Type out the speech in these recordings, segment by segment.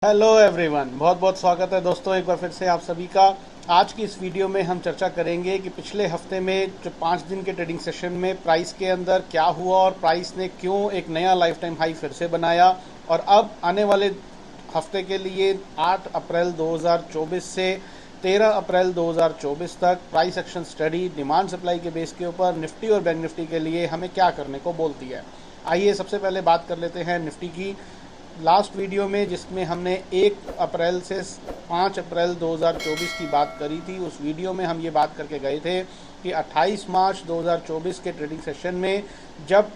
Hello everyone, बहुत बहुत स्वागत है दोस्तों एक बार फिर से आप सभी का। आज की इस वीडियो में हम चर्चा करेंगे कि पिछले हफ्ते में जो 5 दिन के ट्रेडिंग सेशन में प्राइस के अंदर क्या हुआ और प्राइस ने क्यों एक नया लाइफ टाइम हाई फिर से बनाया, और अब आने वाले हफ्ते के लिए 8 अप्रैल 2024 से 13 अप्रैल 2024 तक price action study demand supply के बेस के ऊपर निफ्टी और बैंक निफ्टी के लिए हमें क्या करने को बोलती है। आइए सबसे पहले बात कर लेते हैं निफ्टी की। लास्ट वीडियो में जिसमें हमने 1 अप्रैल से 5 अप्रैल 2024 की बात करी थी, उस वीडियो में हम ये बात करके गए थे कि 28 मार्च 2024 के ट्रेडिंग सेशन में जब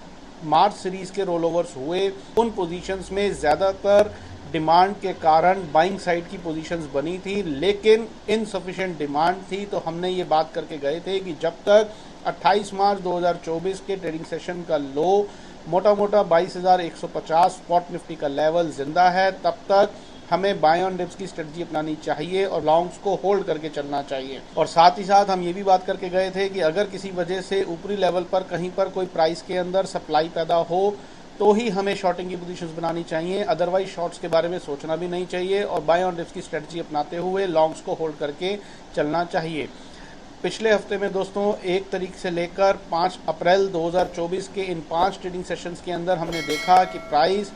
मार्च सीरीज़ के रोल ओवर्स हुए, उन पोजीशंस में ज़्यादातर डिमांड के कारण बाइंग साइड की पोजीशंस बनी थी, लेकिन इनसफिशिएंट डिमांड थी। तो हमने ये बात करके गए थे कि जब तक 28 मार्च 2024 के ट्रेडिंग सेशन का लो मोटा मोटा 22,150 स्पॉट निफ्टी का लेवल जिंदा है, तब तक हमें बाय ऑन डिप्स की स्ट्रेटजी अपनानी चाहिए और लॉन्ग्स को होल्ड करके चलना चाहिए। और साथ ही साथ हम ये भी बात करके गए थे कि अगर किसी वजह से ऊपरी लेवल पर कहीं पर कोई प्राइस के अंदर सप्लाई पैदा हो तो ही हमें शॉर्टिंग की पोजीशंस बनानी चाहिए, अदरवाइज शॉर्ट्स के बारे में सोचना भी नहीं चाहिए और बाय ऑन डिप्स की स्ट्रेटजी अपनाते हुए लॉन्ग्स को होल्ड करके चलना चाहिए। पिछले हफ्ते में दोस्तों 1 तारीख से लेकर 5 अप्रैल 2024 के इन 5 ट्रेडिंग सेशंस के अंदर हमने देखा कि प्राइस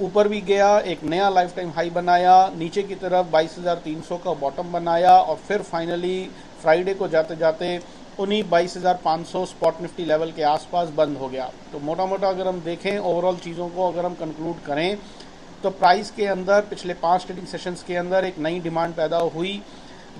ऊपर भी गया, एक नया लाइफ टाइम हाई बनाया, नीचे की तरफ 22,300 का बॉटम बनाया और फिर फाइनली फ्राइडे को जाते जाते उन्हीं 22,500 स्पॉट निफ्टी लेवल के आसपास बंद हो गया। तो मोटा मोटा अगर हम देखें ओवरऑल चीज़ों को अगर हम कंक्लूड करें तो प्राइस के अंदर पिछले 5 ट्रेडिंग सेशंस के अंदर एक नई डिमांड पैदा हुई।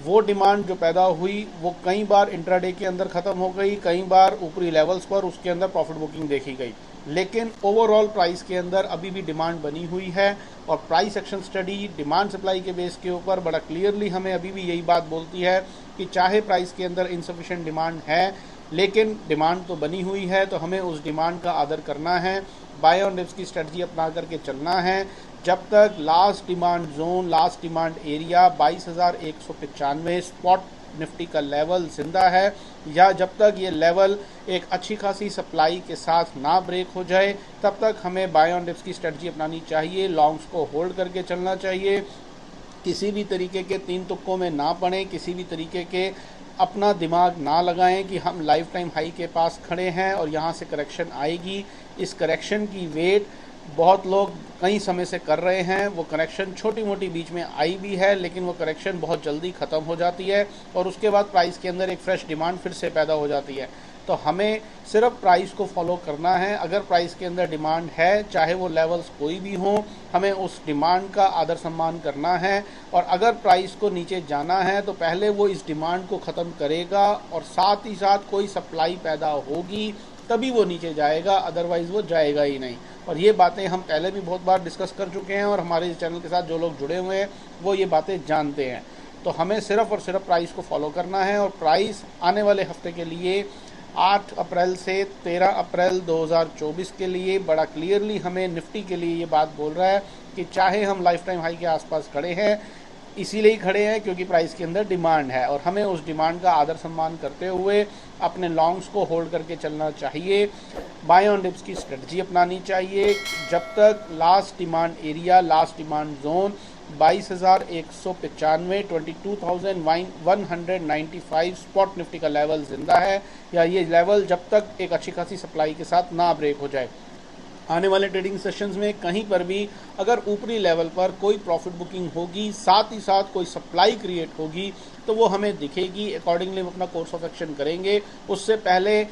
वो डिमांड जो पैदा हुई वो कई बार इंट्राडे के अंदर ख़त्म हो गई, कई बार ऊपरी लेवल्स पर उसके अंदर प्रॉफिट बुकिंग देखी गई, लेकिन ओवरऑल प्राइस के अंदर अभी भी डिमांड बनी हुई है। और price action study demand supply के बेस के ऊपर बड़ा क्लियरली हमें अभी भी यही बात बोलती है कि चाहे प्राइस के अंदर इनसफिशिएंट डिमांड है, लेकिन डिमांड तो बनी हुई है, तो हमें उस डिमांड का आदर करना है, बाय ऑन डिप्स की स्ट्रेटजी अपना करके चलना है जब तक last demand zone, last demand area 22,195 spot Nifty का लेवल जिंदा है, या जब तक ये लेवल एक अच्छी खासी सप्लाई के साथ ना ब्रेक हो जाए, तब तक हमें बाय ऑन डिप्स की स्ट्रेटजी अपनानी चाहिए, लॉन्ग्स को होल्ड करके चलना चाहिए। किसी भी तरीके के तीन तुक्कों में ना पड़े, किसी भी तरीके के अपना दिमाग ना लगाएं कि हम लाइफ टाइम हाई के पास खड़े हैं और यहाँ से करेक्शन आएगी। इस करेक्शन की वेट बहुत लोग कई समय से कर रहे हैं, वो करेक्शन छोटी मोटी बीच में आई भी है, लेकिन वो करेक्शन बहुत जल्दी ख़त्म हो जाती है और उसके बाद प्राइस के अंदर एक फ्रेश डिमांड फिर से पैदा हो जाती है। तो हमें सिर्फ प्राइस को फॉलो करना है। अगर प्राइस के अंदर डिमांड है, चाहे वो लेवल्स कोई भी हो, हमें उस डिमांड का आदर सम्मान करना है। और अगर प्राइस को नीचे जाना है तो पहले वो इस डिमांड को ख़त्म करेगा और साथ ही साथ कोई सप्लाई पैदा होगी तभी वो नीचे जाएगा, अदरवाइज़ वो जाएगा ही नहीं। और ये बातें हम पहले भी बहुत बार डिस्कस कर चुके हैं और हमारे इस चैनल के साथ जो लोग जुड़े हुए हैं वो ये बातें जानते हैं। तो हमें सिर्फ और सिर्फ प्राइस को फॉलो करना है और प्राइस आने वाले हफ्ते के लिए 8 अप्रैल से 13 अप्रैल 2024 के लिए बड़ा क्लियरली हमें निफ्टी के लिए ये बात बोल रहा है कि चाहे हम लाइफ टाइम हाई के आसपास खड़े हैं, इसीलिए ही खड़े हैं क्योंकि प्राइस के अंदर डिमांड है और हमें उस डिमांड का आदर सम्मान करते हुए अपने लॉन्ग्स को होल्ड करके चलना चाहिए, बाय ऑन डिप्स की स्ट्रेटजी अपनानी चाहिए जब तक last demand area, last demand zone 22,195 22,195 spot Nifty का लेवल जिंदा है, या ये लेवल जब तक एक अच्छी खासी सप्लाई के साथ ना ब्रेक हो जाए। आने वाले ट्रेडिंग सेशंस में कहीं पर भी अगर ऊपरी लेवल पर कोई प्रॉफिट बुकिंग होगी, साथ ही साथ कोई सप्लाई क्रिएट होगी, तो वो हमें दिखेगी, अकॉर्डिंगली हम अपना कोर्स ऑफ एक्शन करेंगे। उससे पहले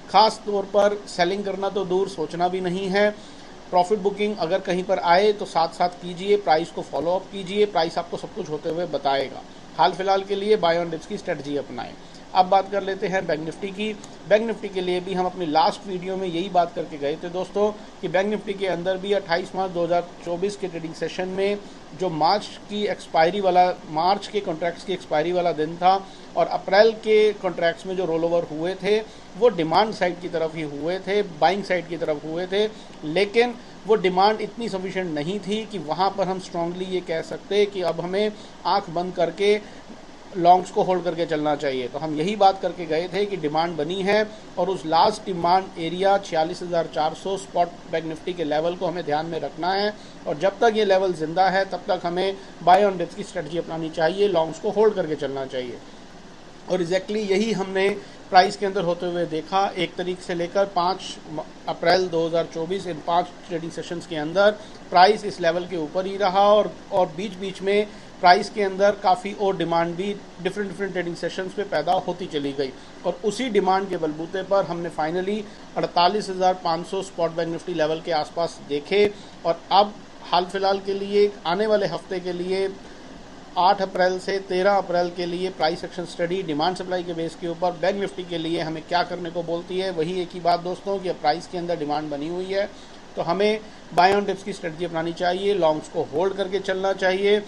खास तौर पर सेलिंग करना तो दूर, सोचना भी नहीं है। प्रॉफिट बुकिंग अगर कहीं पर आए तो साथ साथ कीजिए, प्राइस को फॉलो अप कीजिए, प्राइस आपको सब कुछ होते हुए बताएगा। हाल फिलहाल के लिए बाय ऑन डिप्स की स्ट्रेटजी अपनाएं। अब बात कर लेते हैं बैंक निफ्टी की। बैंक निफ्टी के लिए भी हम अपनी लास्ट वीडियो में यही बात करके गए थे दोस्तों कि बैंक निफ्टी के अंदर भी 28 मार्च 2024 के ट्रेडिंग सेशन में जो मार्च के कॉन्ट्रैक्ट्स की एक्सपायरी वाला दिन था और अप्रैल के कॉन्ट्रैक्ट्स में जो रोल ओवर हुए थे वो डिमांड साइड की तरफ ही हुए थे, बाइंग साइड की तरफ हुए थे, लेकिन वो डिमांड इतनी सफिशिएंट नहीं थी कि वहाँ पर हम स्ट्रांगली ये कह सकते कि अब हमें आंख बंद करके लॉन्ग्स को होल्ड करके चलना चाहिए। तो हम यही बात करके गए थे कि डिमांड बनी है और उस last demand area 46,400 spot bank Nifty के लेवल को हमें ध्यान में रखना है, और जब तक ये लेवल जिंदा है तब तक हमें बाय ऑन डिप्स की स्ट्रेटजी अपनानी चाहिए, लॉन्ग्स को होल्ड करके चलना चाहिए। और एग्जैक्टली यही हमने प्राइस के अंदर होते हुए देखा। 1 तारीख से लेकर 5 अप्रैल 2024 इन 5 ट्रेडिंग सेशंस के अंदर प्राइस इस लेवल के ऊपर ही रहा, और बीच बीच में प्राइस के अंदर काफ़ी और डिमांड भी डिफरेंट ट्रेडिंग सेशंस पे पैदा होती चली गई, और उसी डिमांड के बलबूते पर हमने finally 48,500 spot bank Nifty level के आसपास देखे। और अब हाल फिलहाल के लिए आने वाले हफ्ते के लिए 8 अप्रैल से 13 अप्रैल के लिए price action study demand supply के बेस के ऊपर बैंक निफ्टी के लिए हमें क्या करने को बोलती है। वही एक ही बात दोस्तों कि प्राइस के अंदर डिमांड बनी हुई है तो हमें बाय ऑन डिप्स की स्ट्रेटजी अपनानी चाहिए, लॉन्ग्स को होल्ड करके चलना चाहिए।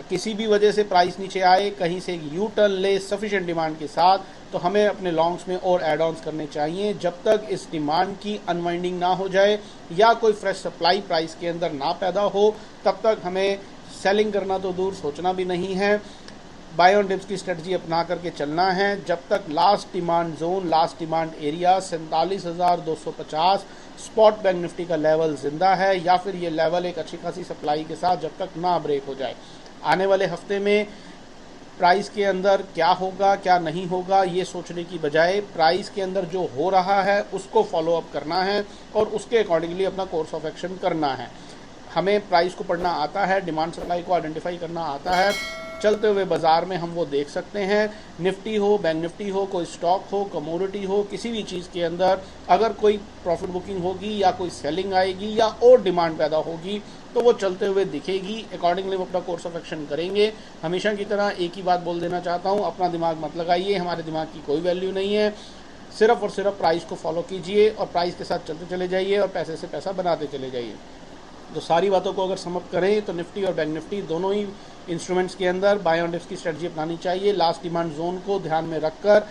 किसी भी वजह से प्राइस नीचे आए, कहीं से यू टर्न ले सफिशिएंट डिमांड के साथ, तो हमें अपने लॉन्ग्स में और एड ऑन्स करने चाहिए जब तक इस डिमांड की अनवाइंडिंग ना हो जाए या कोई फ्रेश सप्लाई प्राइस के अंदर ना पैदा हो, तब तक हमें सेलिंग करना तो दूर सोचना भी नहीं है। बाय ऑन डिप्स की स्ट्रेटजी अपना करके चलना है जब तक last demand zone, last demand area 47,250 spot bank Nifty का लेवल जिंदा है, या फिर ये लेवल एक अच्छी खासी सप्लाई के साथ जब तक ना ब्रेक हो जाए। आने वाले हफ्ते में प्राइस के अंदर क्या होगा क्या नहीं होगा ये सोचने की बजाय प्राइस के अंदर जो हो रहा है उसको फॉलो अप करना है और उसके अकॉर्डिंगली अपना कोर्स ऑफ एक्शन करना है। हमें प्राइस को पढ़ना आता है, डिमांड सप्लाई को आइडेंटिफाई करना आता है, चलते हुए बाजार में हम वो देख सकते हैं। निफ्टी हो, बैंक निफ्टी हो, कोई स्टॉक हो, कमोडिटी हो, किसी भी चीज़ के अंदर अगर कोई प्रॉफिट बुकिंग होगी या कोई सेलिंग आएगी या और डिमांड पैदा होगी तो वो चलते हुए दिखेगी। अकॉर्डिंगली वो अपना कोर्स ऑफ एक्शन करेंगे। हमेशा की तरह एक ही बात बोल देना चाहता हूँ, अपना दिमाग मत लगाइए, हमारे दिमाग की कोई वैल्यू नहीं है। सिर्फ और सिर्फ प्राइस को फॉलो कीजिए और प्राइस के साथ चलते चले जाइए और पैसे से पैसा बनाते चले जाइए। तो सारी बातों को अगर समअप करें तो निफ्टी और बैंक निफ्टी दोनों ही इंस्ट्रूमेंट्स के अंदर बाय ऑन डिप्स की स्ट्रेटजी अपनानी चाहिए, लास्ट डिमांड जोन को ध्यान में रखकर।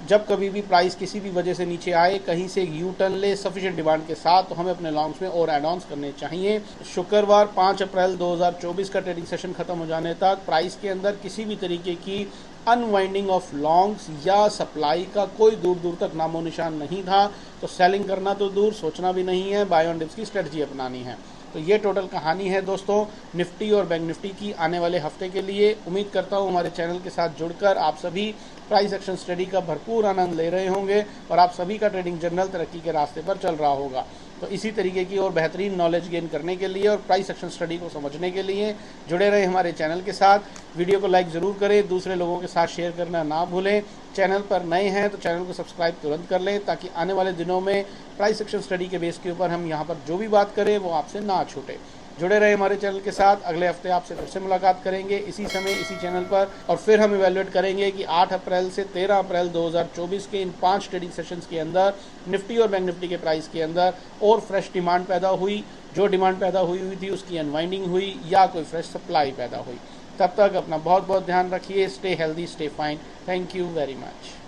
जब कभी भी प्राइस किसी भी वजह से नीचे आए, कहीं से यू टर्न ले सफिशिएंट डिमांड के साथ, तो हमें अपने लॉन्ग्स में और एड ऑन्स करने चाहिए। शुक्रवार 5 अप्रैल 2024 का ट्रेडिंग सेशन खत्म हो जाने तक प्राइस के अंदर किसी भी तरीके की अनवाइंडिंग ऑफ लॉन्ग्स या सप्लाई का कोई दूर दूर तक नामो निशान नहीं था। तो सेलिंग करना तो दूर, सोचना भी नहीं है, बाय ऑन डिप्स की स्ट्रेटजी अपनानी है। तो ये टोटल कहानी है दोस्तों निफ्टी और बैंक निफ्टी की आने वाले हफ्ते के लिए। उम्मीद करता हूँ हमारे चैनल के साथ जुड़कर आप सभी प्राइस एक्शन स्टडी का भरपूर आनंद ले रहे होंगे और आप सभी का ट्रेडिंग जर्नल तरक्की के रास्ते पर चल रहा होगा। तो इसी तरीके की और बेहतरीन नॉलेज गेन करने के लिए और प्राइस एक्शन स्टडी को समझने के लिए जुड़े रहे हमारे चैनल के साथ। वीडियो को लाइक ज़रूर करें, दूसरे लोगों के साथ शेयर करना ना भूलें। चैनल पर नए हैं तो चैनल को सब्सक्राइब तुरंत कर लें ताकि आने वाले दिनों में प्राइस एक्शन स्टडी के बेस के ऊपर हम यहाँ पर जो भी बात करें वो आपसे ना छूटे। जुड़े रहे हमारे चैनल के साथ। अगले हफ्ते आपसे फिर से मुलाकात करेंगे इसी समय इसी चैनल पर, और फिर हम इवैल्यूएट करेंगे कि 8 अप्रैल से 13 अप्रैल 2024 के इन 5 ट्रेडिंग सेशंस के अंदर निफ्टी और बैंक निफ्टी के प्राइस के अंदर और फ्रेश डिमांड पैदा हुई, जो डिमांड पैदा हुई थी उसकी अनवाइंडिंग हुई या कोई फ्रेश सप्लाई पैदा हुई। तब तक अपना बहुत बहुत ध्यान रखिए। Stay healthy, stay fine. Thank you very much.